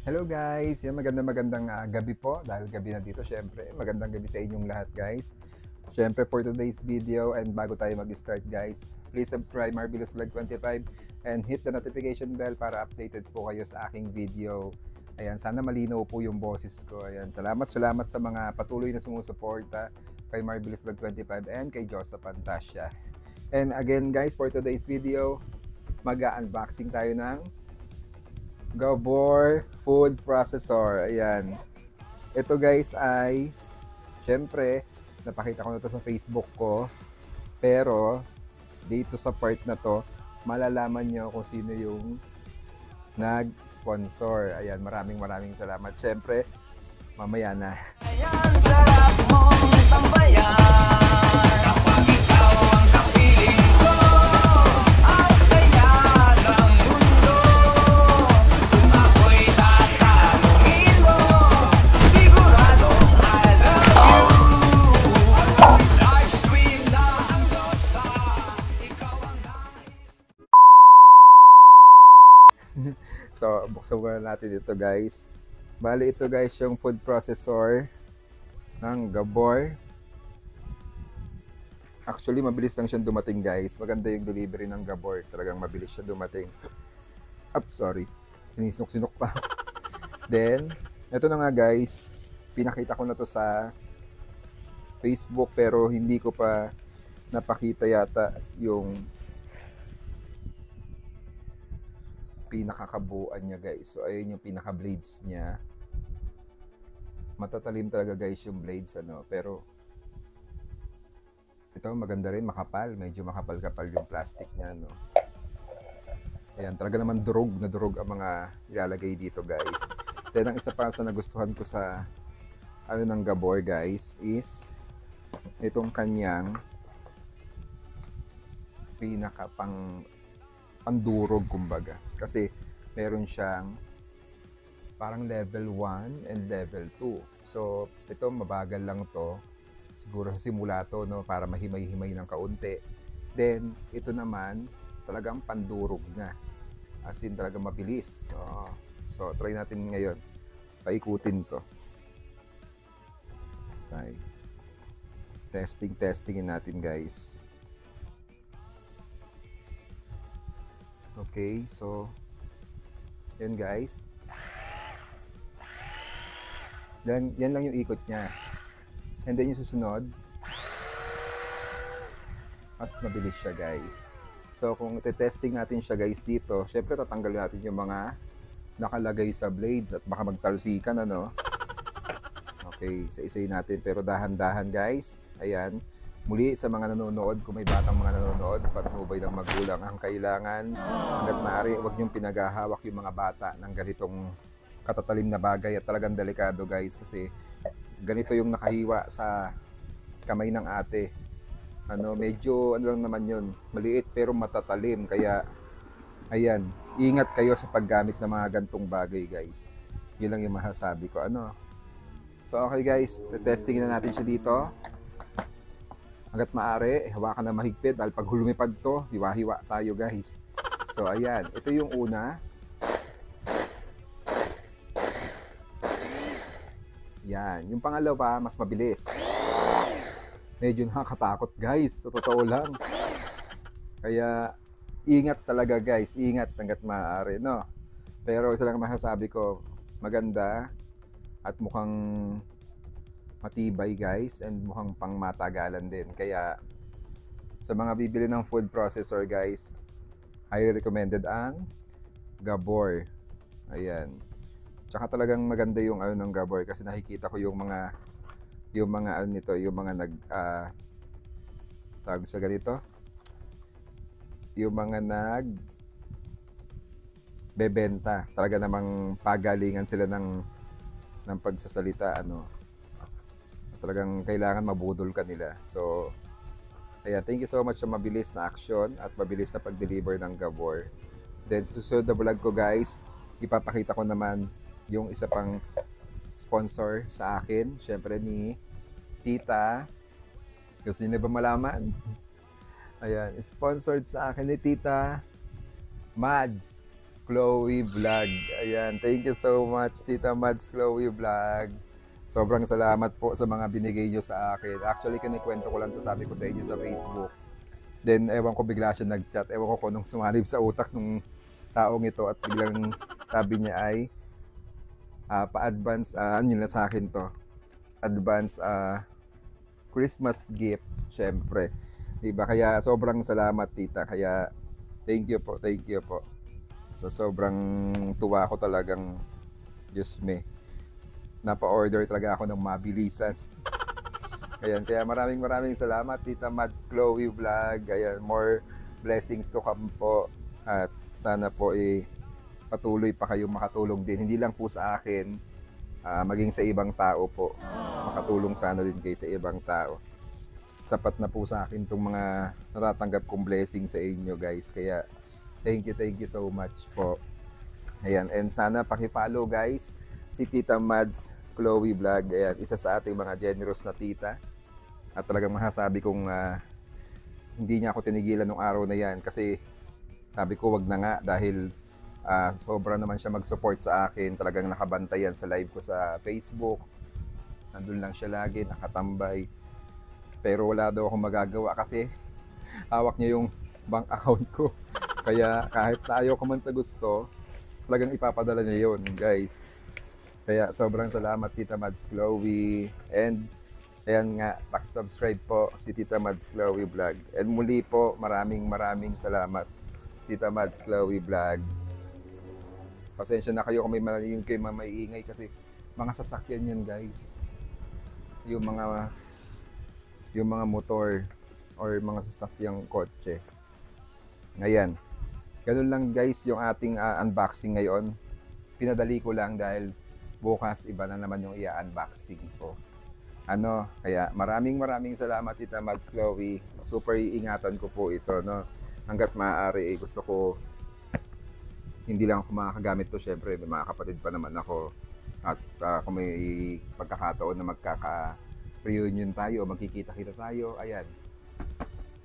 Hello guys! Yan, magandang gabi po dahil gabi na dito syempre. Magandang gabi sa inyong lahat guys. Syempre for today's video and bago tayo mag-start guys, please subscribe Marvelous Vlog 25 and hit the notification bell para updated po kayo sa aking video. Ayan, sana malinaw po yung boses ko. Ayan, salamat sa mga patuloy na sumusuporta kay Marvelous Vlog 25 and kay Joseph Fantasia. And again guys, for today's video, mag-unboxing tayo ng Gabor Food Processor. Ayan. Ito guys ay, syempre, napakita ko na to sa Facebook ko. Pero, dito sa part na to, malalaman nyo kung sino yung nag-sponsor. Ayan, maraming salamat. Syempre, mamaya na. Ayan, sarap mong tambayan. Kapag ikaw ang kapiling ko, ang saya ng mundo. Kung ako'y tatanungin mo, siguradong I love you. Live stream na ang dosa, ikaw ang nais. So, buksan muna natin ito guys. Bali ito guys yung food processor ng Gabor. Actually, mabilis lang siyang dumating guys. Maganda yung delivery ng Gabor. Talagang mabilis siya dumating. Sorry. Sinisnok-sinok pa. Then, ito na nga guys. Pinakita ko na to sa Facebook pero hindi ko pa napakita yata yung pinakakabuuan niya guys. So, ayun yung pinaka-blades niya. Matatalim talaga guys yung blades ano. Pero, ito maganda rin, makapal. Medyo makapal-kapal yung plastic niya no. Ayan, talaga naman durog ang mga ilalagay dito guys. Then, ang isa pa sa nagustuhan ko sa ano ng Gabor guys is itong kanyang pinaka pandurog kumbaga. Kasi meron siyang parang level 1 and level 2. So, ito mabagal lang to. Siguro sa simula to, no, para mahimay-himay ng kaunti. Then, ito naman, talagang pandurog na. As in, talagang mabilis. So, try natin ngayon. Paikutin to. Okay. Testingin natin, guys. Okay, so, yan guys. Then, yan lang yung ikot niya. And then yung susunod, mas mabilis siya guys. So kung testing natin siya guys dito, syempre tatanggalin natin yung mga nakalagay sa blades at baka magtalsikan ano. Okay, isa-isay natin pero dahan-dahan guys. Ayan. Muli sa mga nanonood, kung may batang mga nanonood, patnubay ng magulang ang kailangan. Hanggat maaari, huwag niyong pinagahawak yung mga bata ng ganitong katatalim na bagay at talagang delikado guys kasi ganito yung nakahiwa sa kamay ng ate. Ano, medyo ano lang naman yun, maliit pero matatalim kaya ayan, ingat kayo sa paggamit ng mga gantong bagay guys. Yun lang yung masasabi ko ano. So okay guys, testingin na natin siya dito. Hanggat maaari, hawakan na mahigpit dahil pag lumipad to, hiwa-hiwa tayo guys. So ayan, ito yung una. Yan, yung pangalawa, mas mabilis. Medyo nakakatakot guys, sa totoo lang. Kaya, ingat talaga guys, ingat hanggat maaari, no? Pero isa lang masasabi ko, maganda at mukhang matibay guys and mukhang pang matagalan din. Kaya, sa mga bibili ng food processor guys, highly recommended ang Gabor. Ayan. Tsaka talagang maganda yung ano ng Gabor kasi nakikita ko yung mga ano nito, yung mga tawag sa ganito. Yung mga bebenta. Talaga namang pagalingan sila ng pagsasalita ano. Talagang kailangan mabudol ka nila. So ayan, thank you so much sa mabilis na action at mabilis na pag-deliver ng Gabor. Then sa susunod na vlog ko guys, ipapakita ko naman yung isa pang sponsor sa akin, syempre ni Tita. Gusto niyo na ba malaman? Ayan, sponsored sa akin ni Tita Mads Chloe Vlog. Ayan, thank you so much, Tita Mads Chloe Vlog. Sobrang salamat po sa mga binigay nyo sa akin. Actually, kinikwento ko lang to, sabi ko sa inyo sa Facebook. Then, ewan ko bigla siya nag-chat. Ewan ko kung nung sumalib sa utak ng taong ito at biglang sabi niya ay pa-advance, ano yun na sa akin to? Advance Christmas gift, syempre. Diba? Kaya sobrang salamat, tita. Kaya, thank you po, thank you po. So, sobrang tuwa ko talagang, Diyos me. Napa-order talaga ako ng mabilisan. Ayan, kaya maraming salamat, Tita Mads Chloe Vlog. Ayan, more blessings to come po. At sana po patuloy pa kayong makatulong din. Hindi lang po sa akin, maging sa ibang tao po. Makatulong sana din kayo sa ibang tao. Sapat na po sa akin itong mga natatanggap kong blessing sa inyo, guys. Kaya thank you so much po. Ayan, and sana paki-follow, guys, si Tita Mads Chloe Vlog. Ayan, isa sa ating mga generous na tita. At talagang masasabi kong hindi niya ako tinigilan nung araw na yan. Kasi sabi ko wag na nga dahil sobra naman siya mag-support sa akin. Talagang nakabantayan sa live ko sa Facebook. Nandun lang siya lagi, nakatambay. Pero wala daw akong magagawa kasi hawak niya yung bank account ko. Kaya kahit sa ayaw ko man sa gusto, talagang ipapadala niya yun, guys. Kaya sobrang salamat, Tita Mads Chloe. And ayan nga, subscribe po si Tita Mads Chloe Vlog. And muli po, maraming salamat, Tita Mads Chloe Vlog. Pasensya na kayo kung may malalim kayo maiingay kasi mga sasakyan yan, guys. Yung mga motor or mga sasakyang kotse. Ngayon, ganun lang, guys, yung ating unboxing ngayon. Pinadali ko lang dahil bukas iba na naman yung i-unboxing ko. Kaya maraming salamat, Tita Mads Chloe. Super iingatan ko po ito, no. Hangga't maaari, gusto ko hindi lang ako makakagamit to, syempre may mga kapatid pa naman ako. At kung may pagkakataon na magkaka-reunion tayo, magkikita-kita tayo, ayan.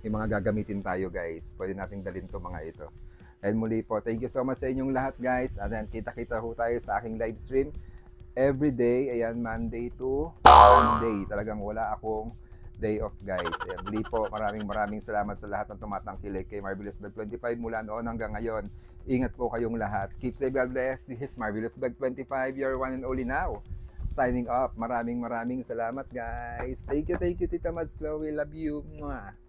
May mga gagamitin tayo, guys. Pwede nating dalhin to mga ito. And muli po, thank you so much sa inyong lahat, guys. At then, kita-kita ho tayo sa aking live stream every day. Ayan, Monday to Sunday. Talagang wala akong day off, guys. Ayan, muli po, maraming salamat sa lahat ng tumatangkilik kay Marvelous Vlog 25 mula noon hanggang ngayon. Ingat po kayong lahat. Keep safe, God bless. This is Marvelous Vlog 25, your one and only now. Signing off. Maraming salamat, guys. Thank you, Tita Mads Chloe. Love you. Mwah.